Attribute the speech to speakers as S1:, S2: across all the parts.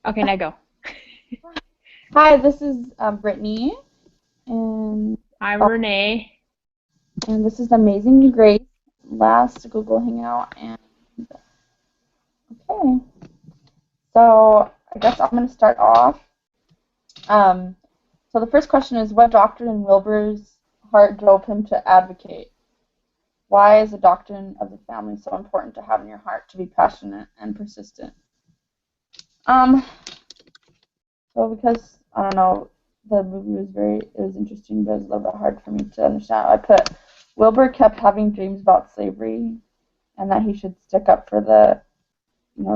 S1: Okay, now go.
S2: Hi, this is Brittany, and
S1: I'm
S2: oh,
S1: Renee.
S2: and this is Amazing Grace, last Google Hangout. And okay, so I guess I'm going to start off. Um, so the first question is, what doctrine in Wilbur's heart drove him to advocate? Why is the doctrine of the family so important to have in your heart to be passionate and persistent? Um, so because I don't know, the movie was it was interesting, but it was a little bit hard for me to understand. I put Wilbur kept having dreams about slavery and that he should stick up for the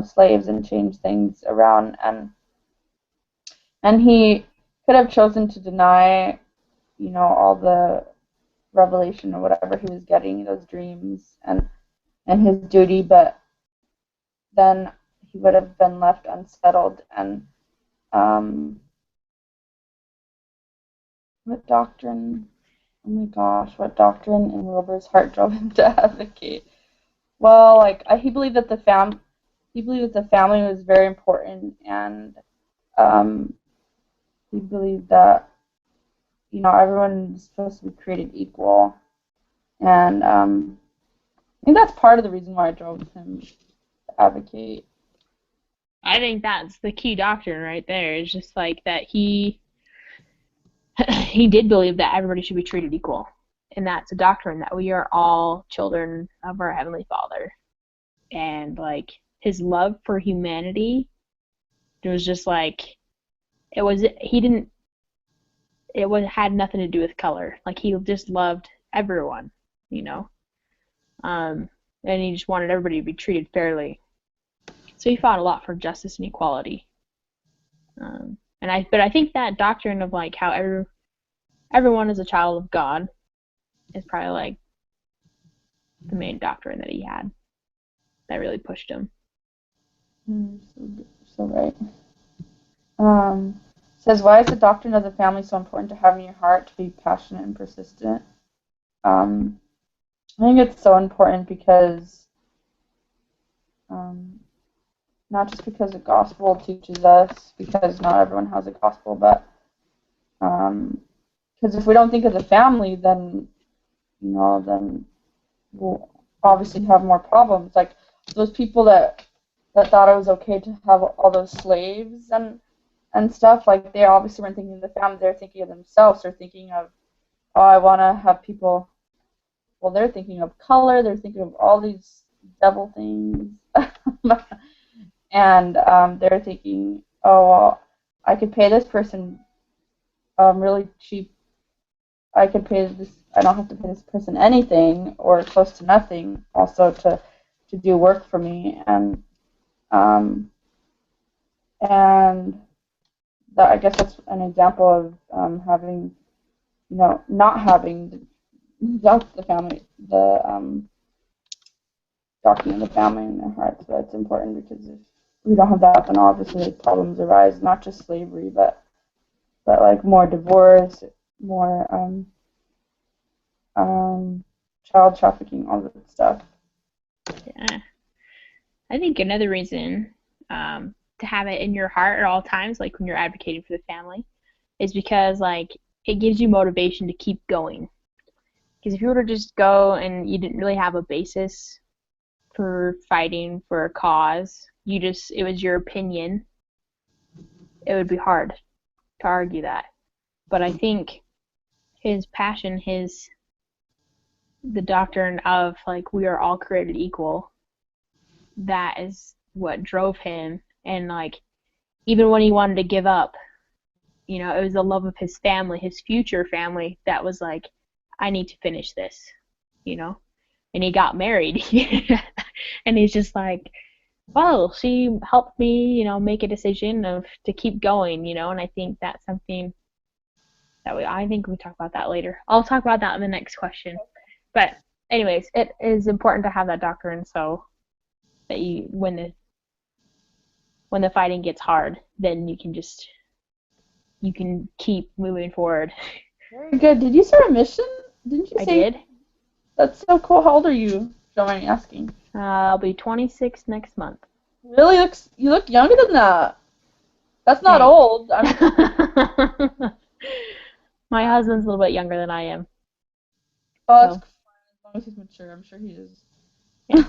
S2: slaves and change things around, and he could have chosen to deny all the revelation or whatever he was getting, those dreams and his duty, but then he would have been left unsettled. And um what doctrine oh my gosh, what doctrine in Wilbur's heart drove him to advocate? Well, like he believed that the family was very important, and um he believed that everyone is supposed to be created equal, and I think that's part of the reason why I drove him to advocate.
S1: I think that's the key doctrine right there. It's just like that he did believe that everybody should be treated equal. And that's a doctrine that we are all children of our heavenly Father. And like his love for humanity, it was just like it was he didn't it was had nothing to do with color. Like he just loved everyone, you know. Um and he just wanted everybody to be treated fairly. So he fought a lot for justice and equality. But I think that doctrine of like how everyone is a child of God is probably like the main doctrine that he had that really pushed him.
S2: So right. Says, why is the doctrine of the family so important to have in your heart to be passionate and persistent? Um, I think it's so important because um, not just because the gospel teaches us, because not everyone has a gospel, but because if we don't think of the family, then we'll obviously have more problems. Like those people that thought it was okay to have all those slaves and stuff. Like they obviously weren't thinking of the family; they're thinking of themselves. They're thinking of, oh, I want to have people. Well, they're thinking of color. They're thinking of all these devil things, and they're thinking, oh, well, I could pay this person really cheap. I could pay this. I don't have to pay this person anything or close to nothing. Also to do work for me, um, and that I guess that's an example of having not having the family doctrine of the family in their hearts. But it's important because if we don't have that, then obviously problems arise. Not just slavery, but like more divorce, more um, child trafficking, all that stuff.
S1: Yeah. I think another reason to have it in your heart at all times, like when you're advocating for the family, is because like it gives you motivation to keep going. Because if you were to just go and you didn't really have a basis for fighting for a cause, it was your opinion, it would be hard to argue that. But I think his passion, the doctrine of like we are all created equal, that is what drove him. And like even when he wanted to give up, it was the love of his family, his future family, that was like, I need to finish this, you know? And he got married. And he's just like, well, she helped me, make a decision of to keep going, and I think that's something I think we talk about that later. I'll talk about that in the next question. But anyways, it is important to have that doctrine so that when the fighting gets hard, then you can keep moving forward.
S2: Very good. Did you start a mission? Didn't you
S1: I
S2: say
S1: did.
S2: that's so cool? How old are you? Don't mind me asking.
S1: I'll be 26 next month.
S2: Really looks. You look younger than that. That's not
S1: Thanks.
S2: old. I mean,
S1: My husband's a little bit younger than I am,
S2: oh, that's
S1: so
S2: fine as long as he's mature. I'm sure he is.
S1: yeah.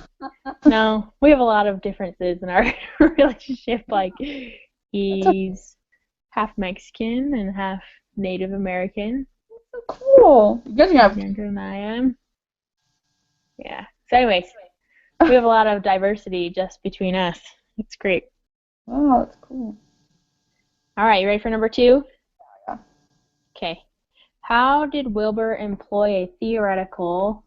S1: No, we have a lot of differences in our relationship. Like,
S2: That's okay.
S1: he's half Mexican and half Native American.
S2: So cool. You guys are gonna
S1: He's
S2: have kids.
S1: younger than I am. Yeah. So, anyways, we have a lot of diversity just between us. It's great.
S2: Wow, that's cool.
S1: All right, you ready for number two?
S2: Yeah.
S1: Okay. How did Wilbur employ a theoretical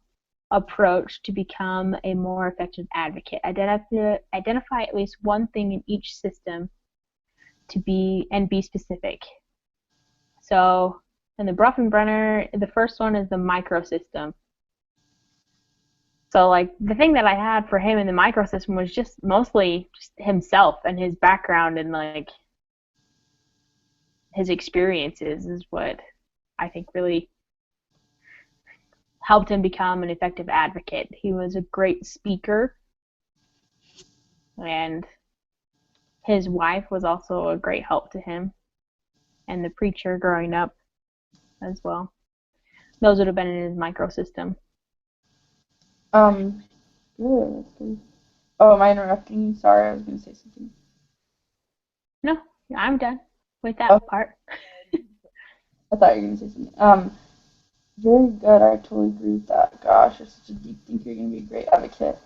S1: approach to become a more effective advocate? Identify at least one thing in each system to be specific. So in the Bronfenbrenner, the first one is the microsystem. So like the thing that I had for him in the microsystem was just mostly just himself and his background and like his experiences is what I think really helped him become an effective advocate. He was a great speaker, and his wife was also a great help to him, and the preacher growing up as well. Those would have been in his microsystem.
S2: Um. Good. That's good. Oh, am I interrupting you? Sorry, I was gonna say something.
S1: No, I'm done with that
S2: Oh,
S1: part.
S2: I thought you were gonna say something. Very good. I totally agree with that. Gosh, you're such a deep thinker. You're gonna be a great advocate.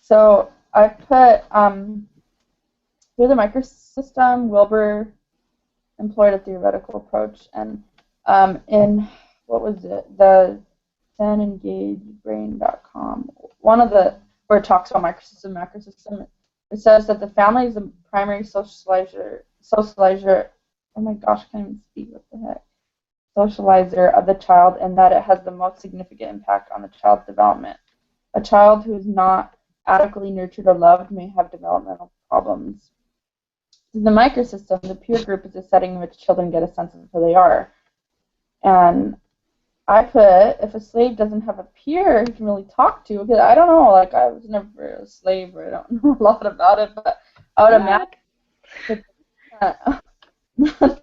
S2: So I put through the microsystem, Wilbur employed a theoretical approach, and in what was it, the ZenEngageBrain.com, one of the where it talks about microsystem, macrosystem, it says that the family is the primary socializer. Oh my gosh, I can't even speak. What the heck? Socializer of the child, and that it has the most significant impact on the child's development. A child who is not adequately nurtured or loved may have developmental problems. In the microsystem, the peer group is a setting in which children get a sense of who they are. And I put, if a slave doesn't have a peer he can really talk to, because I don't know, like I was never a slave, or I don't know a lot about it, but I would imagine
S1: What?
S2: that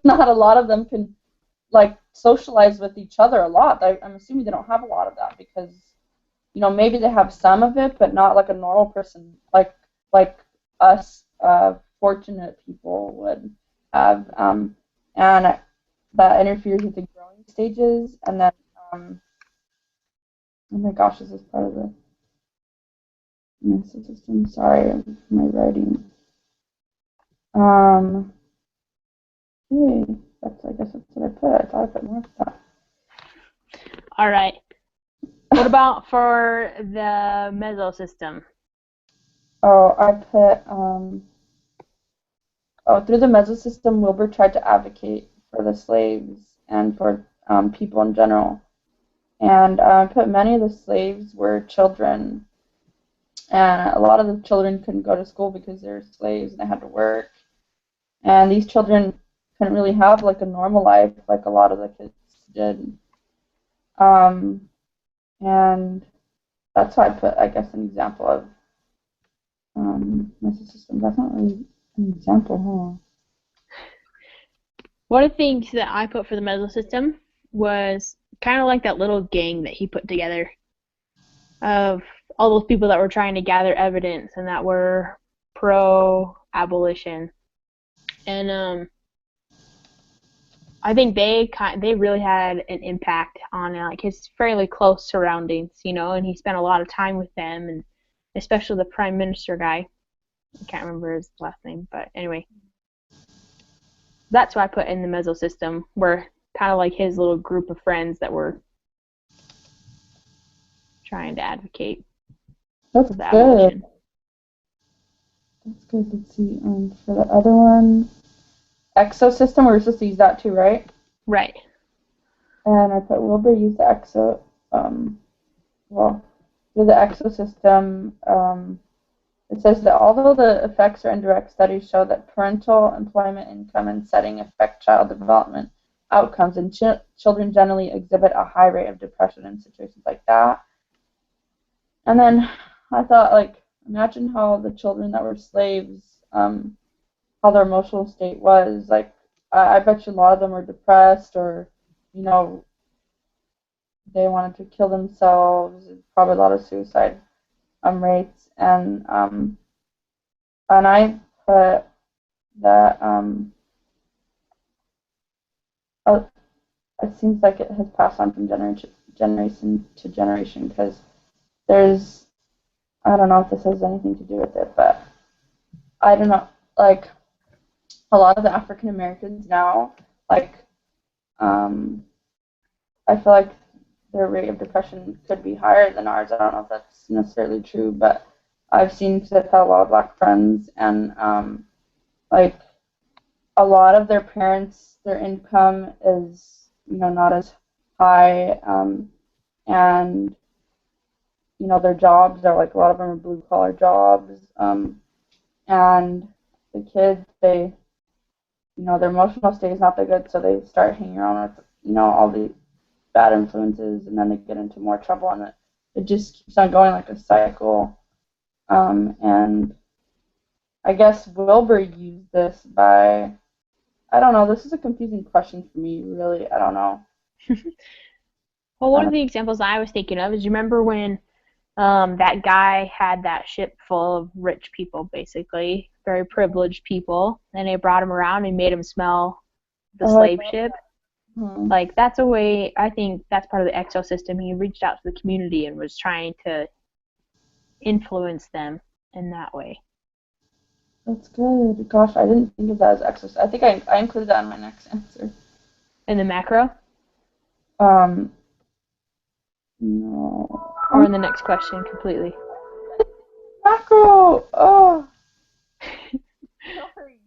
S2: not a lot of them can like socialize with each other a lot. I'm assuming they don't have a lot of that because maybe they have some of it, but not like a normal person, like us fortunate people would have, and that interferes with the growing stages. And then, oh my gosh, this is part of the immune system. Sorry, my writing. Okay, I guess that's what I put. I thought I put more of that.
S1: All right. What about for the mesosystem?
S2: Oh, I put through the mesosystem, Wilbur tried to advocate for the slaves and for people in general. And put many of the slaves were children, and a lot of the children couldn't go to school because they were slaves and they had to work. And these children couldn't really have like a normal life like a lot of the kids did. Um, and that's why I put, I guess, an example of mesosystem. That's not really an example,
S1: One of the things that I put for the mesosystem was kind of like that little gang that he put together of all those people that were trying to gather evidence and that were pro-abolition. And I think they really had an impact on like his fairly close surroundings, and he spent a lot of time with them, and especially the prime minister guy. I can't remember his last name, but anyway, that's what I put in the mesosystem, where kind of like his little group of friends that were trying to advocate
S2: That's
S1: for the
S2: good.
S1: abolition.
S2: That's good. Let's see. For the other one, exosystem. We were supposed to use that too, right?
S1: Right.
S2: And I put Wilbur used the well, through the exosystem. It says that although the effects or indirect studies show that parental, employment, income, and setting affect child development outcomes, and children generally exhibit a high rate of depression in situations like that. And then I thought, like, imagine how the children that were slaves how their emotional state was. Like, I bet you a lot of them were depressed, or, you know, they wanted to kill themselves. Probably a lot of suicide rates, and I put that uh, it seems like it has passed on from generation to generation because there's, I don't know if this has anything to do with it, but I don't know, like a lot of the African Americans now, like um, I feel like their rate of depression could be higher than ours. I don't know if that's necessarily true, but I've seen, because I've had a lot of black friends, and like a lot of their parents, their income is, you know, not as high, and you know, their jobs are like, a lot of them are blue collar jobs, and the kids, they, you know, their emotional state is not that good, so they start hanging around with, you know, all the bad influences, and then they get into more trouble, and it just keeps on going like a cycle. And I guess Wilbur used this by, I don't know, this is a confusing question for me, really. I don't know.
S1: Well,
S2: I
S1: one of
S2: don't,
S1: the examples I was thinking of is, you remember when that guy had that ship full of rich people, basically, very privileged people, and they brought him around and made him smell the
S2: oh,
S1: slave ship.
S2: hmm.
S1: Like, that's a way, I think that's part of the exo system. He reached out to the community and was trying to influence them in that way.
S2: That's good. Gosh, I didn't think of that as exercise. I think I included that in my next answer.
S1: In the macro,
S2: Um, no.
S1: or
S2: Oh,
S1: in the next question completely.
S2: macro! Oh, sorry.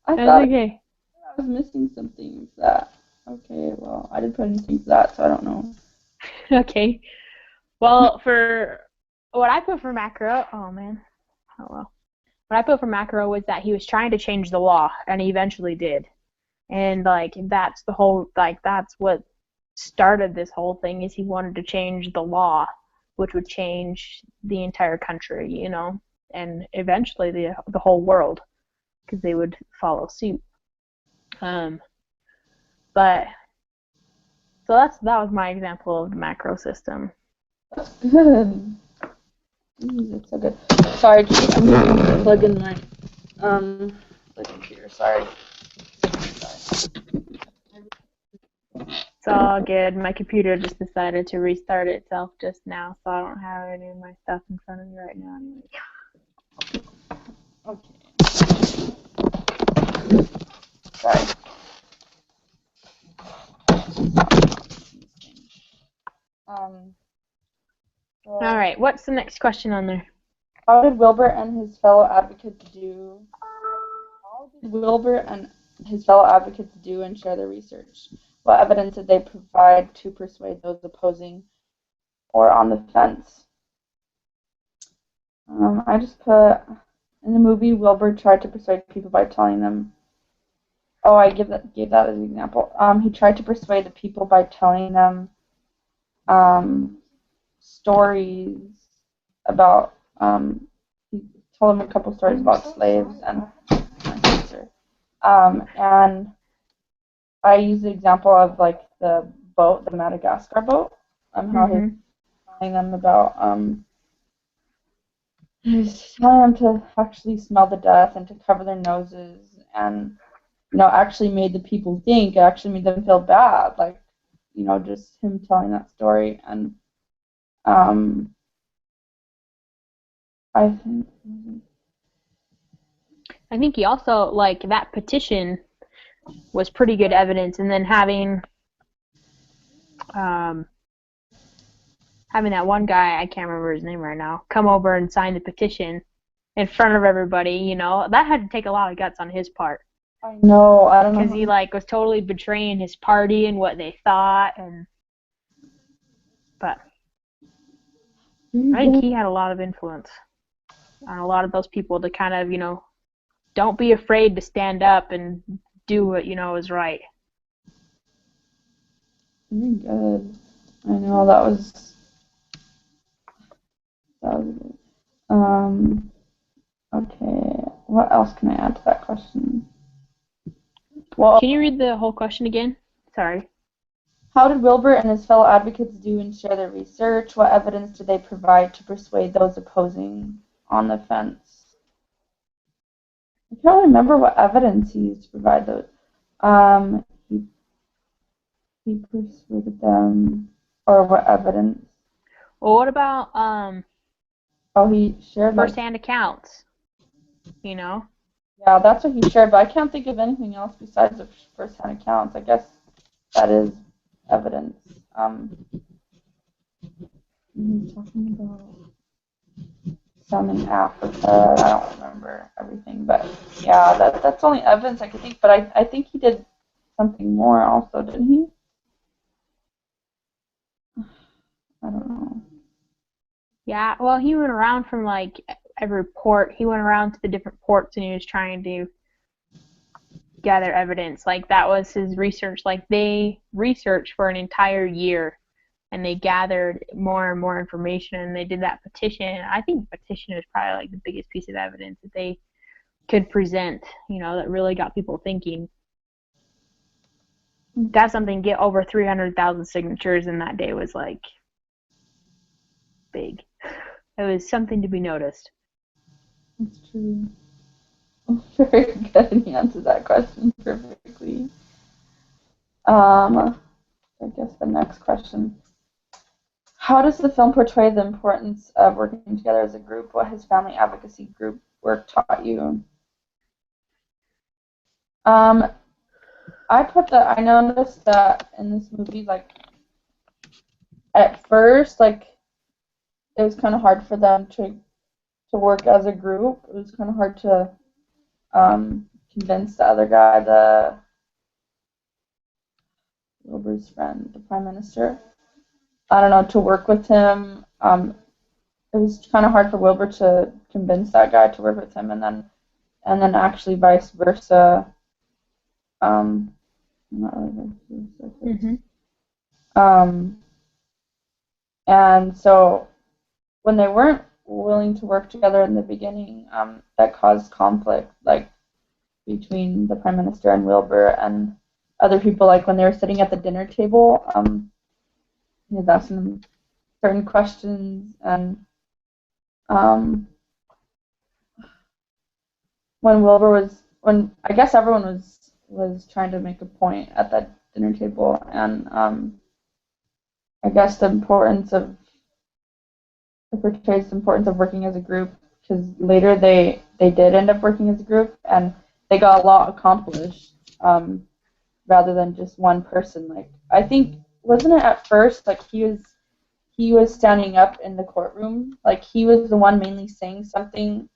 S2: I
S1: That's
S2: thought
S1: okay.
S2: I was missing something with that. Okay, well, I didn't put anything for that, so I don't know.
S1: Okay. Well, for what I put for macro, oh man, oh well. What I put for macro was that he was trying to change the law, and he eventually did. And like, that's the whole, like, that's what started this whole thing, is he wanted to change the law, which would change the entire country, you know, and eventually the whole world, because they would follow suit. Um, but so that was my example of the macro system.
S2: That's good. That's so good. Sorry, I'm going to plug in my the computer. Sorry.
S1: It's all good. My computer just decided to restart itself just now, so I don't have any of my stuff in front of me right now.
S2: Okay. Sorry. Um.
S1: All
S2: So,
S1: right, what's the next question on there?
S2: how did Wilbur and his fellow advocates do? How did Wilbur and his fellow advocates do and share their research? What evidence did they provide to persuade those opposing or on the fence? I just put, in the movie, Wilbur tried to persuade people by telling them. Oh, I gave that as an example. He tried to persuade the people by telling them stories about. He told them a couple stories about slaves and my sister. And I used the example of like the boat, the Madagascar boat. How he's
S1: Mhm.
S2: telling them about he's telling them to actually smell the death and to cover their noses, and you know, actually made the people think. It actually made them feel bad, like, you know, just him telling that story. And um, I think,
S1: I think he also, like, that petition was pretty good evidence, and then um, having that one guy, I can't remember his name right now, come over and sign the petition in front of everybody, you know, that had to take a lot of guts on his part,
S2: I know, I don't
S1: because
S2: know
S1: he,
S2: how.
S1: like, was totally betraying his party and what they thought, and but I think he had a lot of influence on a lot of those people to kind of, you know, don't be afraid to stand up and do what you know is right.
S2: Very good. I know that was good. Okay. what else can I add to that question? Well,
S1: Can you read the whole question again? Sorry.
S2: how did Wilbur and his fellow advocates do and share their research? What evidence did they provide to persuade those opposing on the fence? I can't remember what evidence he used to provide those. He persuaded them, or what evidence?
S1: Well, what about
S2: Oh, he shared like,
S1: first-hand accounts? You know?
S2: yeah, that's what he shared, but I can't think of anything else besides the first-hand accounts. I guess that is evidence. He's talking about some in Africa. I don't remember everything, but yeah, that's only evidence I could think. But I think he did something more also, didn't he? I don't know.
S1: Yeah, well, he went around from like every port. He went around to the different ports and he was trying to gather evidence. Like that was his research. Like they researched for an entire year and they gathered more and more information and they did that petition. I think the petition is probably like the biggest piece of evidence that they could present, that really got people thinking. That's something, get over 300,000 signatures in that day was like big. It was something to be noticed.
S2: That's true. Very good, and he answered that question perfectly. I guess the next question. How does the film portray the importance of working together as a group? What has family advocacy group work taught you? I noticed that in this movie, like, at first, like, it was kind of hard for them to work as a group. It was kind of hard to convince the other guy, the Wilbur's friend, the prime minister, I don't know, to work with him. It was kind of hard for Wilbur to convince that guy to work with him, and then actually vice versa. Not really vice versa.
S1: Mm-hmm.
S2: And so when they weren't willing to work together in the beginning, that caused conflict, like between the prime minister and Wilbur and other people. Like when they were sitting at the dinner table, he was asking them certain questions, and when I guess everyone was trying to make a point at that dinner table, and I guess it portrays the importance of working as a group, because later they did end up working as a group and they got a lot accomplished, rather than just one person. Like I think, wasn't it at first like he was standing up in the courtroom, like he was the one mainly saying something,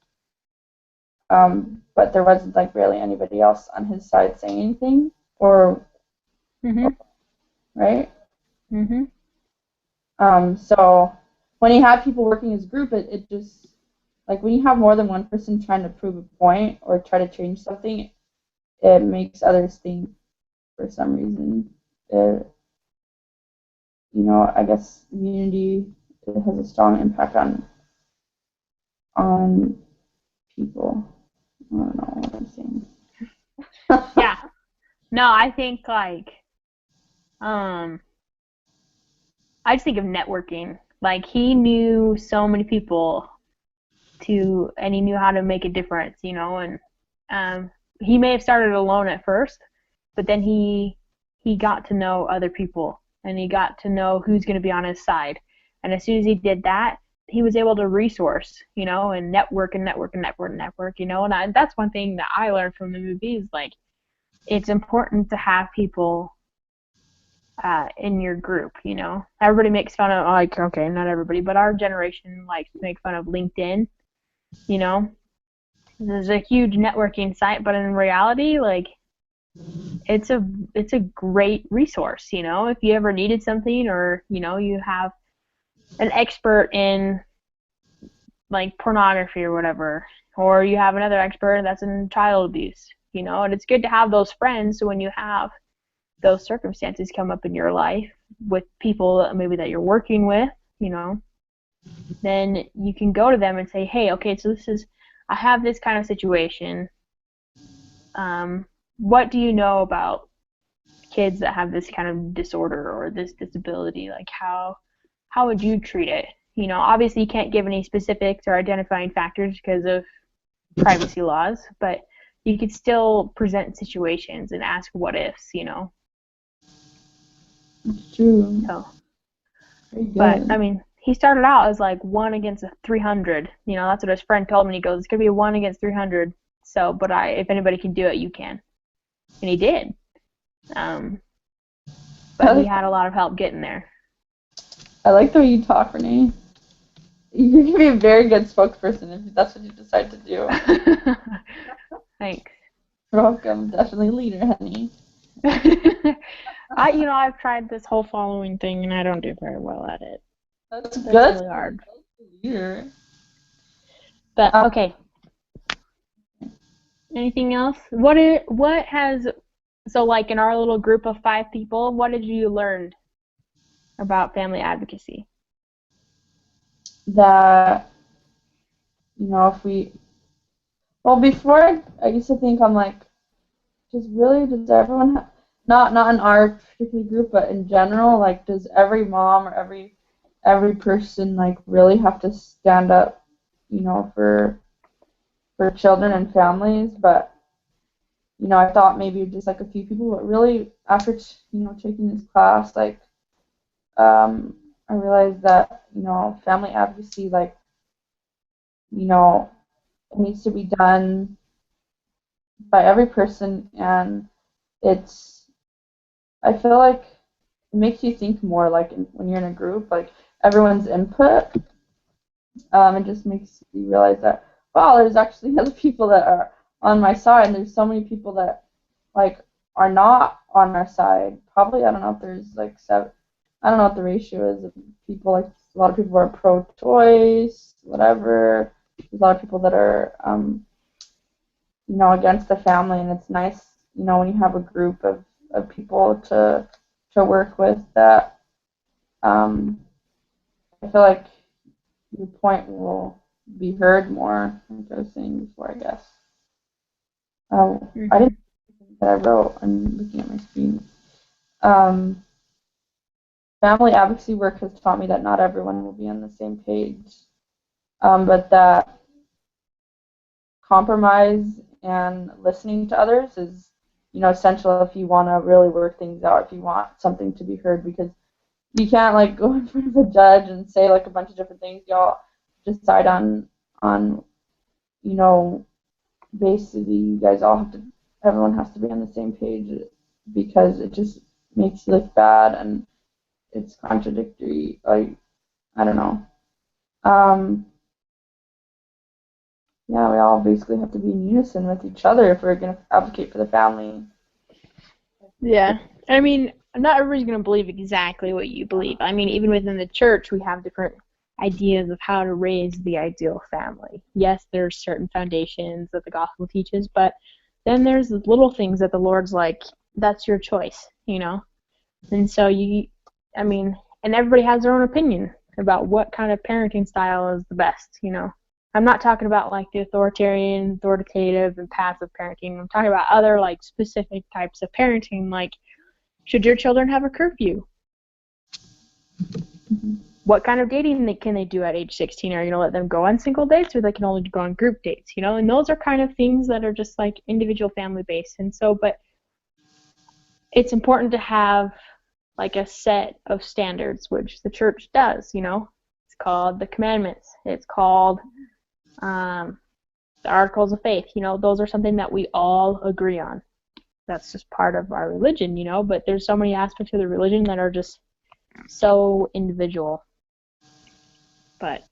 S2: but there wasn't like really anybody else on his side saying anything, or right? So when you have people working as a group, it just, like when you have more than one person trying to prove a point or try to change something, it makes others think for some reason. I guess unity has a strong impact on people. I don't know what I'm saying.
S1: Yeah. No, I think like I just think of networking. Like he knew so many people and he knew how to make a difference, and he may have started alone at first, but then he got to know other people and he got to know who's going to be on his side. And as soon as he did that, he was able to resource, and network and network and network and network, and that's one thing that I learned from the movie is like it's important to have people in your group. Everybody makes fun of, like, okay, not everybody, but our generation likes to make fun of LinkedIn. This is a huge networking site, but in reality, like, it's a great resource. If you ever needed something, or you have an expert in like pornography or whatever, or you have another expert that's in child abuse, and it's good to have those friends. So when you have those circumstances come up in your life with people maybe that you're working with, then you can go to them and say, hey, okay, so I have this kind of situation. What do you know about kids that have this kind of disorder or this disability? Like, how would you treat it? You know, obviously you can't give any specifics or identifying factors because of privacy laws, but you could still present situations and ask what ifs, you know.
S2: It's true.
S1: So,
S2: Very good.
S1: but I mean, he started out as like 1 against 300. You know, that's what his friend told me. He goes, "It's gonna be a 1 against 300." So, but if anybody can do it, you can, and he did. But he had a lot of help getting there.
S2: I like the way you talk, Renee. You're going to be a very good spokesperson if that's what you decide to do.
S1: Thanks.
S2: You're welcome. Definitely leader, honey.
S1: I've tried this whole following thing and I don't do very well at it.
S2: That's
S1: It's
S2: good.
S1: really hard.
S2: Leader.
S1: But okay. Anything else? So like in our little group of 5 people, what did you learn about family advocacy?
S2: That, before I used to think, I'm like, does everyone not in our particular group, but in general, like, does every mom or every person like really have to stand up, for children and families? But I thought maybe just like a few people, but really after taking this class, like, I realized that family advocacy, like, it needs to be done by every person, and I feel like it makes you think more, like, when you're in a group, like, everyone's input, it just makes you realize that, wow, there's actually other people that are on my side, and there's so many people that, like, are not on our side. Probably, I don't know if there's, like, I don't know what the ratio is of people, like, a lot of people are pro-choice, whatever. There's a lot of people that are, against the family, and it's nice, when you have a group of people to work with that, I feel like your point will be heard more, like I was saying before, I guess. I didn't think that I wrote. I'm looking at my screen. Family advocacy work has taught me that not everyone will be on the same page, but that compromise and listening to others is, essential if you want to really work things out, if you want something to be heard, because you can't, like, go in front of a judge and say, like, a bunch of different things. Y'all decide on basically you guys everyone has to be on the same page, because it just makes you look bad and it's contradictory. Like, I don't know. Yeah, we all basically have to be in unison with each other if we're going to advocate for the family.
S1: Yeah. I mean, not everybody's going to believe exactly what you believe. I mean, even within the church, we have different ideas of how to raise the ideal family. Yes, there's certain foundations that the gospel teaches, but then there's the little things that the Lord's like, that's your choice, And so and everybody has their own opinion about what kind of parenting style is the best, I'm not talking about like the authoritarian, authoritative, and passive parenting. I'm talking about other like specific types of parenting, like should your children have a curfew? Mm-hmm. What kind of dating can they do at age 16? Are you going to let them go on single dates, or they can only go on group dates, And those are kind of things that are just like individual family based. And so, but it's important to have like a set of standards, which the church does, It's called the commandments. It's called the articles of faith. Those are something that we all agree on. That's just part of our religion, but there's so many aspects of the religion that are just so individual. But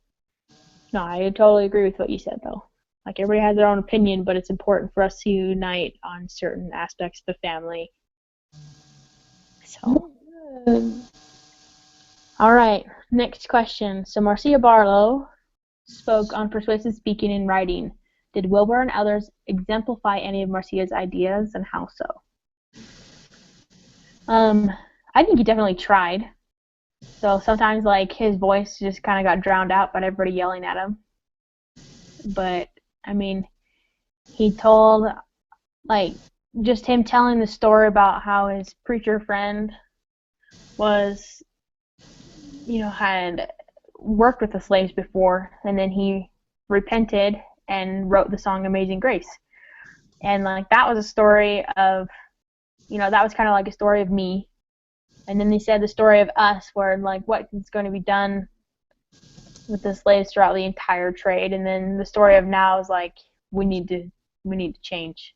S1: no, I totally agree with what you said, though. Like, everybody has their own opinion, but it's important for us to unite on certain aspects of the family. So, all right, next question. So Marcia Barlow spoke on persuasive speaking and writing. Did Wilbur and others exemplify any of Marcia's ideas, and how so? I think he definitely tried. So sometimes, like, his voice just kind of got drowned out by everybody yelling at him. But I mean, he told, like, just him telling the story about how his preacher friend was, had worked with the slaves before, and then he repented and wrote the song Amazing Grace. And, like, that was a story of, that was kind of like a story of me. And then they said the story of us, where, like, what is going to be done with the slaves throughout the entire trade. And then the story of now is, like, we need to change.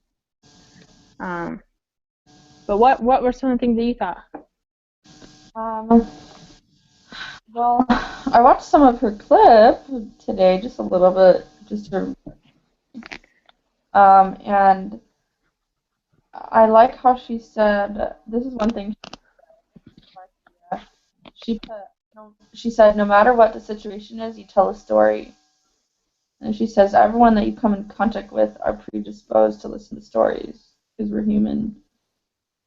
S1: But what were some of the things that you thought?
S2: Well, I watched some of her clip today, just a little bit, just her, and I like how she said, this is one thing she put, she said, no matter what the situation is, you tell a story. And she says, everyone that you come in contact with are predisposed to listen to stories, because we're human.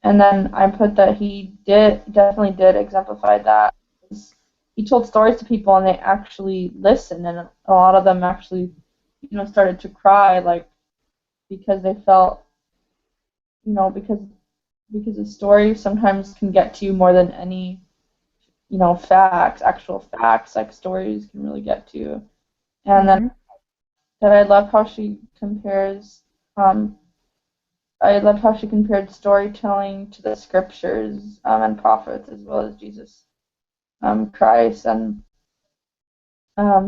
S2: And then I put that he definitely did exemplify that. He told stories to people and they actually listened, and a lot of them actually, started to cry, like, because they felt, because the story sometimes can get to you more than any, actual facts, like stories can really get to you. And then that I love how she compared storytelling to the scriptures and prophets as well as Jesus Christ. And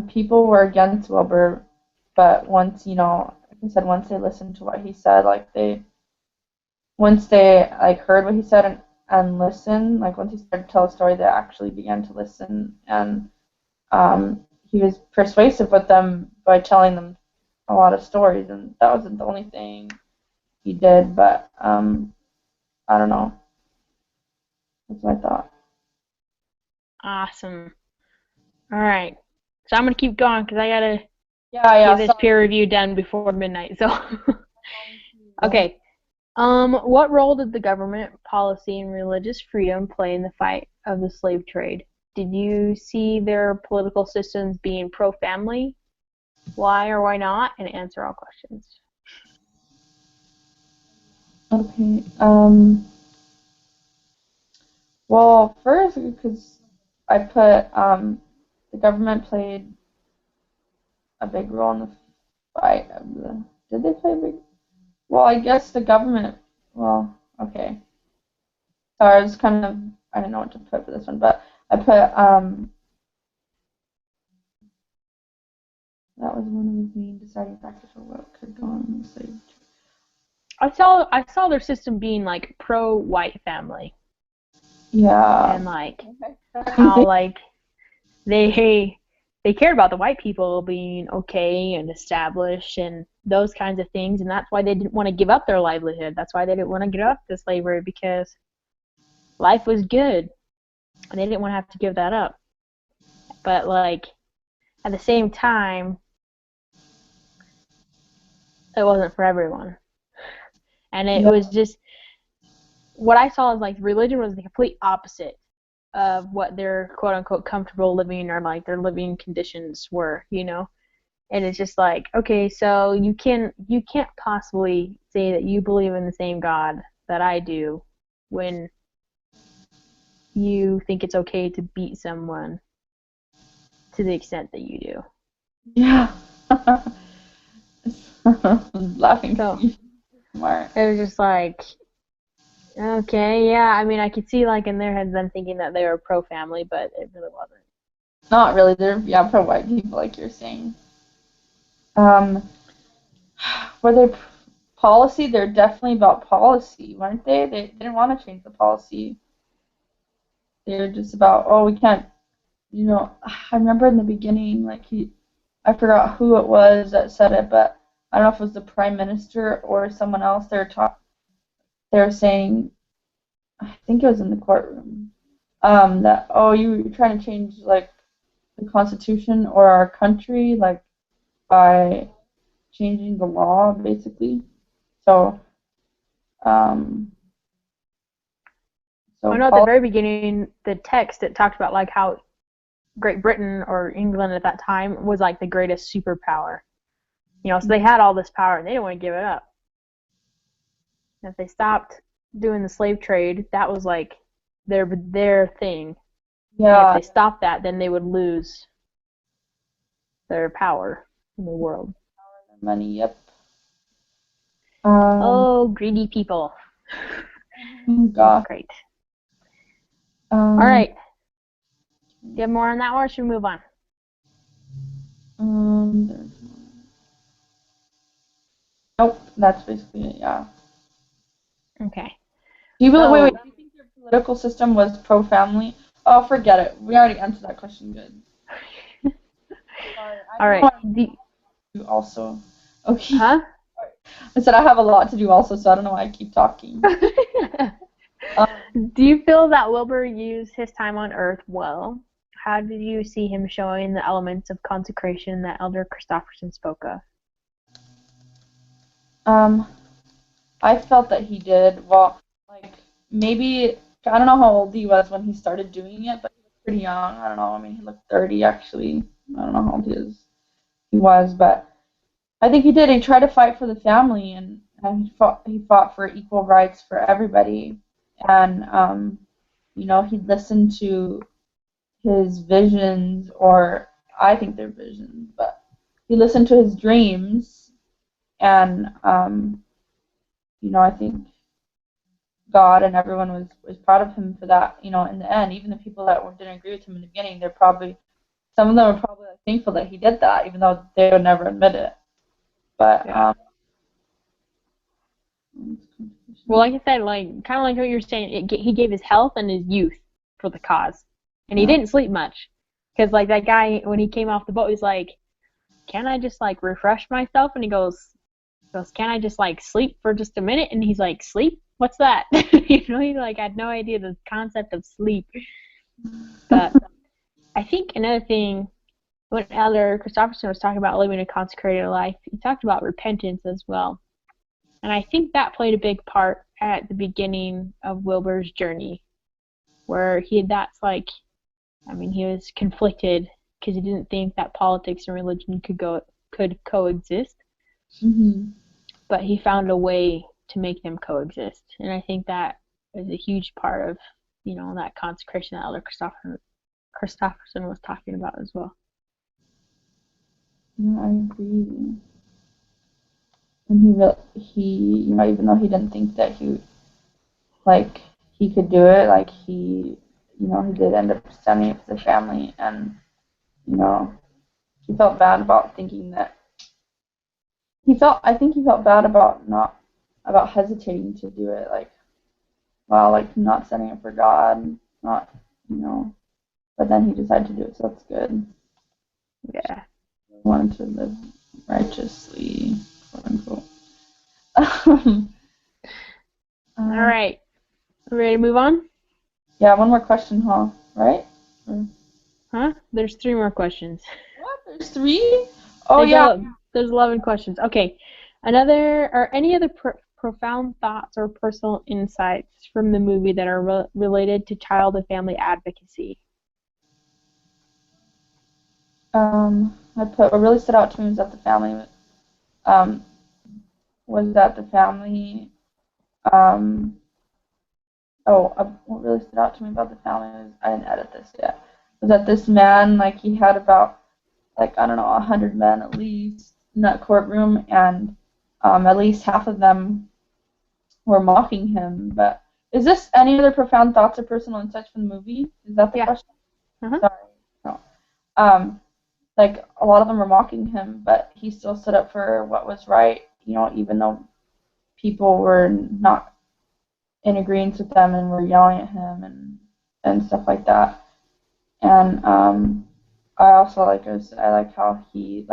S2: people were against Wilbur, but once, like I said, once they listened to what he said, once they heard what he said and listened, like once he started to tell a story, they actually began to listen. And he was persuasive with them by telling them a lot of stories, and that wasn't the only thing he did, but I don't know. That's my thought.
S1: Awesome. All right. So I'm gonna keep going because I gotta
S2: Yeah.
S1: get this peer review done before midnight. So, okay. What role did the government, policy, and religious freedom play in the fight of the slave trade? Did you see their political systems being pro-family? Why or why not? And answer all questions.
S2: Okay. Well, first, because I put the government played a big role in the fight of the. Did they play a big? Well, I guess the government. Well, okay. Sorry, I was kind of. I didn't know what to put for this one, but I put that was one of his main deciding factors for what could go on in the slave trade.
S1: I saw their system being like pro-white family.
S2: Yeah.
S1: And like how like they cared about the white people being okay and established and those kinds of things, and that's why they didn't want to give up their livelihood. That's why they didn't want to give up to slavery, because life was good and they didn't want to have to give that up. But like at the same time, it wasn't for everyone. And it was just what I saw is like religion was the complete opposite of what their quote unquote comfortable living or like their living conditions were, And it's just like, okay, so you can't possibly say that you believe in the same God that I do when you think it's okay to beat someone to the extent that you do.
S2: Yeah. Laughing.
S1: So
S2: Smart.
S1: it was just like, okay, yeah, I mean, I could see like in their heads them thinking that they were pro-family, but it really wasn't.
S2: Not really. They're pro-white people, like you're saying. Were they policy? They're definitely about policy, weren't they? They didn't want to change the policy. They're just about, oh, we can't. I remember in the beginning, I forgot who it was that said it, but I don't know if it was the prime minister or someone else. They were saying, I think it was in the courtroom, that, oh, you're trying to change like the Constitution or our country, like by changing the law, basically. So,
S1: I know at the very beginning, the text, it talked about like how Great Britain or England at that time was like the greatest superpower. So they had all this power and they didn't want to give it up. If they stopped doing the slave trade, that was like their thing. And if
S2: Yeah,
S1: they stopped that, then they would lose their power in the world.
S2: money. Yep.
S1: Oh, greedy people.
S2: God.
S1: Great.
S2: Um,
S1: All right. Do you have more on that one, or should we move on?
S2: there's nope. That's basically it. Yeah.
S1: Okay.
S2: Do you really
S1: So-
S2: wait? Do you think your political system was pro-family? Oh, forget it. We already answered that question. Good. Sorry.
S1: All right.
S2: You also. Okay.
S1: Huh?
S2: I said I have a lot to do also, so I don't know why I keep talking.
S1: Do you feel that Wilbur used his time on Earth well? How did you see him showing the elements of consecration that Elder Christofferson spoke of?
S2: I felt that he did. Well, like maybe I don't know how old he was when he started doing it, but he was pretty young. I don't know. I mean, he looked 30 actually. I don't know how old he was, but I think he did. He tried to fight for the family, and he fought for equal rights for everybody. And he listened to his visions, or I think they're visions, but he listened to his dreams, and I think God and everyone was proud of him for that. In the end, even the people that didn't agree with him in the beginning, some of them are probably thankful that he did that, even though they would never admit it. But
S1: Yeah. Well, like I said, kind of like what you're saying, he gave his health and his youth for the cause, and he didn't sleep much, because like that guy when he came off the boat, he's like, "Can I just like refresh myself?" And he goes, "Can I just like sleep for just a minute?" And he's like, "Sleep? What's that?" He had no idea the concept of sleep. But I think another thing, when Elder Christofferson was talking about living a consecrated life, he talked about repentance as well. And I think that played a big part at the beginning of Wilbur's journey, where he was conflicted because he didn't think that politics and religion could coexist.
S2: Mm-hmm.
S1: But he found a way to make them coexist. And I think that is a huge part of, that consecration that Elder Christofferson was talking about as well.
S2: Yeah, I agree. And he even though he didn't think that he could do it, he did end up standing up for the family, and he felt bad about thinking that I think he felt bad about about hesitating to do it, not standing up for God, not but then he decided to do it, so that's good.
S1: Yeah.
S2: He wanted to live righteously, quote unquote.
S1: All right. Ready to move on?
S2: Yeah, one more question, huh? Right?
S1: Huh? There's 3 more questions.
S2: What? There's 3? Oh, yeah.
S1: There's 11 questions. Okay. Any other profound thoughts or personal insights from the movie that are related to child and family advocacy?
S2: What really stood out to me was that the family, um, what really stood out to me about the family was, I didn't edit this yet, was that this man, he had about, I don't know, 100 men at least in that courtroom, and at least half of them were mocking him. But is this any other profound thoughts or personal insights from the movie? Is that the question?
S1: Uh-huh.
S2: Sorry. No. A lot of them were mocking him, but he still stood up for what was right, even though people were not in agreement with them and were yelling at him and stuff like that. And I also I like how he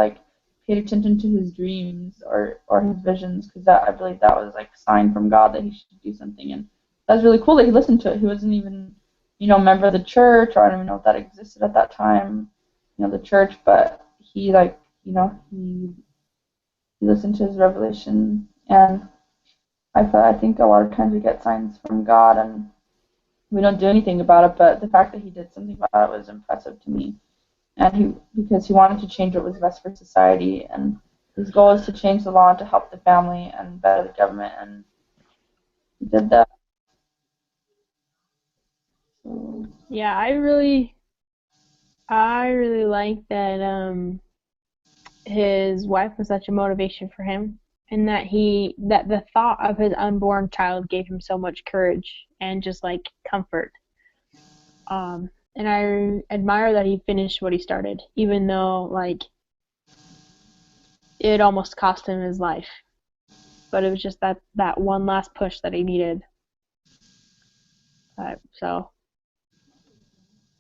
S2: paid attention to his dreams or his visions, because I believe that was a sign from God that he should do something, and that was really cool that he listened to it. He wasn't even a member of the church, or I don't even know if that existed at that time, the church, but he he listened to his revelation. And I think a lot of times we get signs from God and we don't do anything about it, but the fact that he did something about it was impressive to me. And because he wanted to change what was best for society, and his goal is to change the law to help the family and better the government, and he did that. So,
S1: Yeah, I really like that his wife was such a motivation for him, and that the thought of his unborn child gave him so much courage and just like comfort. And I admire that he finished what he started, even though like it almost cost him his life. But it was just that one last push that he needed. So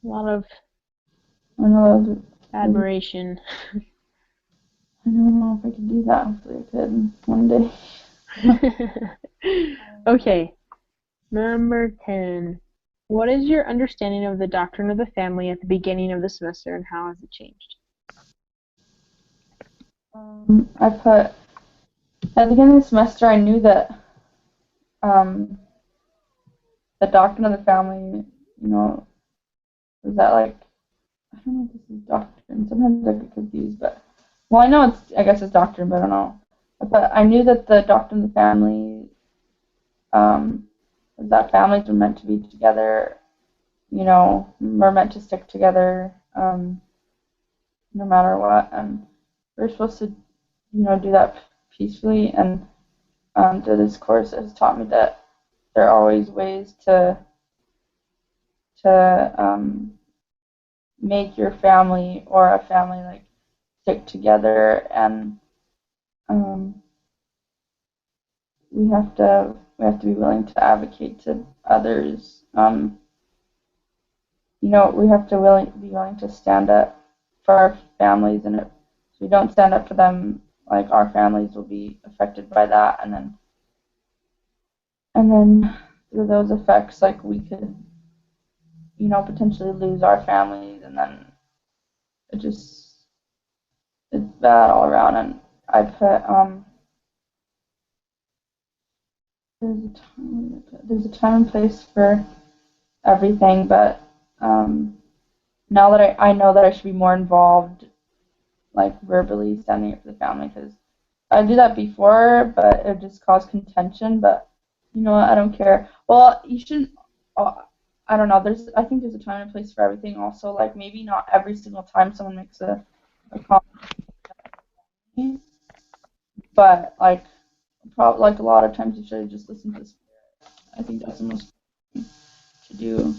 S1: a lot of
S2: I know.
S1: admiration.
S2: I don't know if I could do that. Hopefully, I could one day.
S1: Okay, number 10. What is your understanding of the doctrine of the family at the beginning of the semester, and how has it changed?
S2: I put at the beginning of the semester. I knew that um, the doctrine of the family, was that like I don't know if this is doctrine. Sometimes I get confused, but well, I guess it's doctrine, but I don't know. But I knew that the doctrine of the family, that families were meant to be together. We're meant to stick together, no matter what, and we're supposed to, do that peacefully. And through this course, it has taught me that there are always ways to make your family or a family like stick together, and we have to be willing to advocate to others. We have to be willing to stand up for our families, and if we don't stand up for them, like our families will be affected by that, and then through those effects, like we could, potentially lose our families, and then it's bad all around. And I put there's a time and place for everything, but now that I know that I should be more involved, like verbally standing up for the family, because I did that before, but it just caused contention. But you know what? I don't care. Well, you shouldn't. I don't know. I think there's a time and place for everything. Also, like maybe not every single time someone makes a comment, but like probably like a lot of times you should just listen to the spirit. I think that's the most thing to do.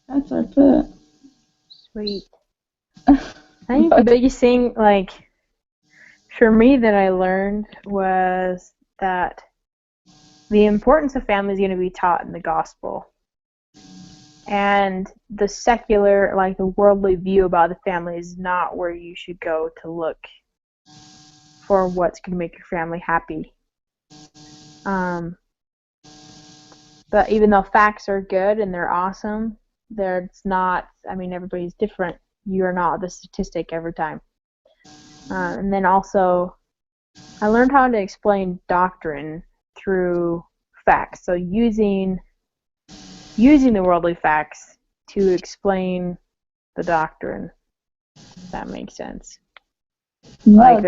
S2: That's our put.
S1: Sweet. I think the biggest thing, like, for me that I learned was that the importance of family is going to be taught in the gospel. And the secular, like the worldly view about the family is not where you should go to look for what's going to make your family happy. But even though facts are good and they're awesome, it's not, everybody's different. You are not the statistic every time. And then also, I learned how to explain doctrine through facts. So using the worldly facts to explain the doctrine, if that makes sense.
S2: Yeah.
S1: Like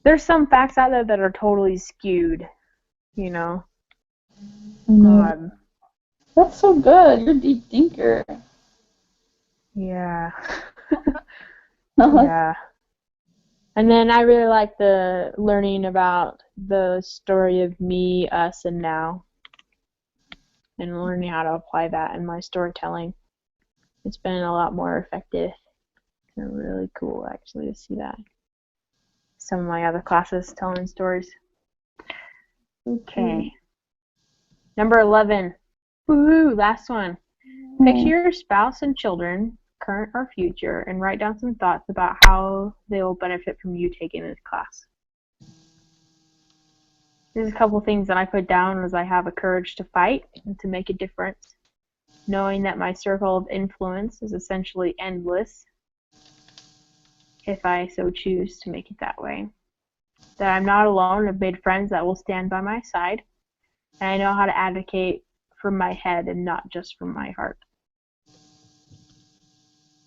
S1: there's some facts out there that are totally skewed,
S2: That's so good. You're a deep thinker.
S1: Yeah. Yeah. And then I really like the learning about the story of me, us, and now, and learning how to apply that in my storytelling. It's been a lot more effective and really cool, actually, to see that. Some of my other classes telling stories. Okay. Number 11. Woohoo! Last one. Picture your spouse and children, current or future, and write down some thoughts about how they will benefit from you taking this class. There's a couple things that I put down as I have a courage to fight and to make a difference, knowing that my circle of influence is essentially endless if I so choose to make it that way. That I'm not alone. I've made friends that will stand by my side, and I know how to advocate from my head and not just from my heart.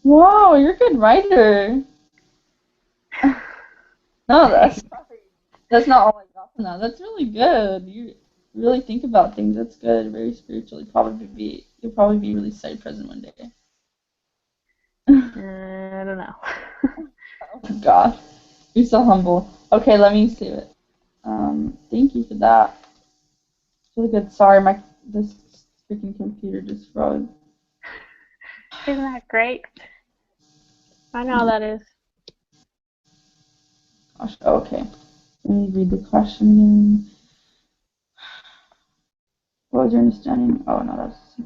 S2: Wow, you're a good writer. No, that's not all I got from that. That's really good. You really think about things. That's good. Very spiritual. You'll probably be really sight present one day.
S1: I don't know.
S2: Oh my God, you're so humble. Okay, let me save it. Thank you for that. It's really good. Sorry, this freaking computer just froze.
S1: Isn't that great? I know how that is.
S2: Gosh, okay. Let me read the question again. What was your understanding? Oh no, that's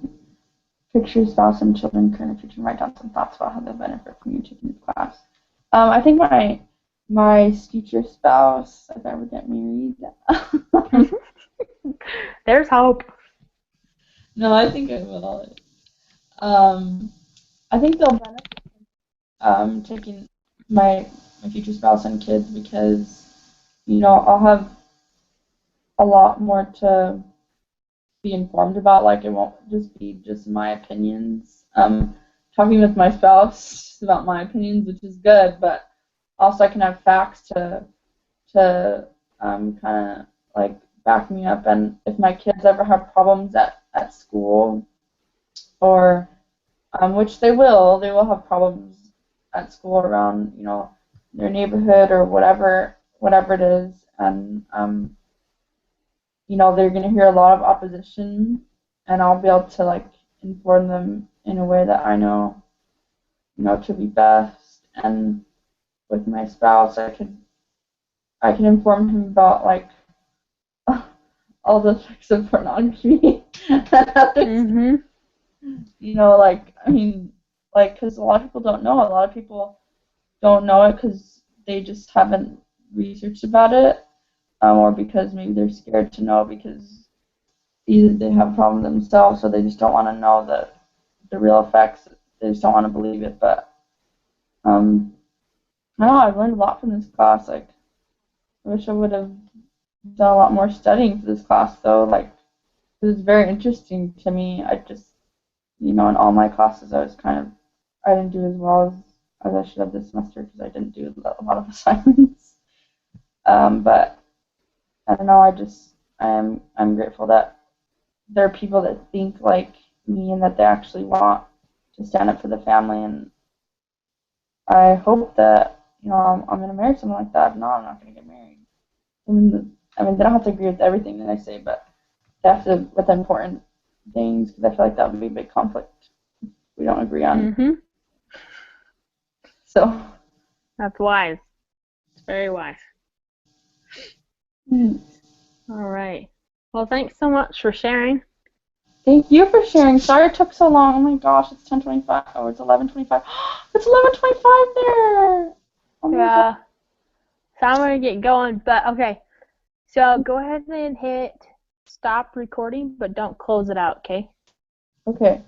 S2: picture your spouse and children, current and future. Write down some thoughts about how they'll benefit from you taking this class. I think my future spouse, if I ever get married.
S1: There's hope.
S2: No, I think I will. I think they'll benefit taking my future spouse and kids because I'll have a lot more to be informed about. Like it won't just be just my opinions. Talking with my spouse about my opinions, which is good, but also I can have facts to kind of like back me up. And if my kids ever have problems at school, or which they will have problems at school around their neighborhood or whatever it is, and they're going to hear a lot of opposition, and I'll be able to like inform them in a way that I know to be best. And with my spouse, I can inform him about like all the effects of pornography.
S1: Mm-hmm.
S2: Like I mean, like because a lot of people don't know. A lot of people don't know it because they just haven't researched about it, or because maybe they're scared to know because either they have a problem themselves, or they just don't want to know the real effects. They just don't want to believe it. But I don't know. I've learned a lot from this class. Like I wish I would have done a lot more studying for this class, though. Like it was very interesting to me. I just in all my classes, I didn't do as well as I should have this semester because I didn't do a lot of assignments. But I don't know. I'm grateful that there are people that think like me and that they actually want to stand up for the family. And I hope that I'm gonna marry someone like that. No, I'm not gonna get married. I mean, they don't have to agree with everything that I say, but they have to with the important things because I feel like that would be a big conflict if we don't agree on.
S1: Mm-hmm.
S2: So.
S1: That's wise. It's very wise.
S2: Mm.
S1: All right. Well, thanks so much for sharing.
S2: Thank you for sharing. Sorry it took so long. Oh my gosh, it's 10:25. Oh, it's 11:25. It's 11:25 there. Oh my
S1: Yeah.
S2: God.
S1: So I'm gonna get going, but okay. So go ahead and hit stop recording, but don't close it out, okay?
S2: Okay.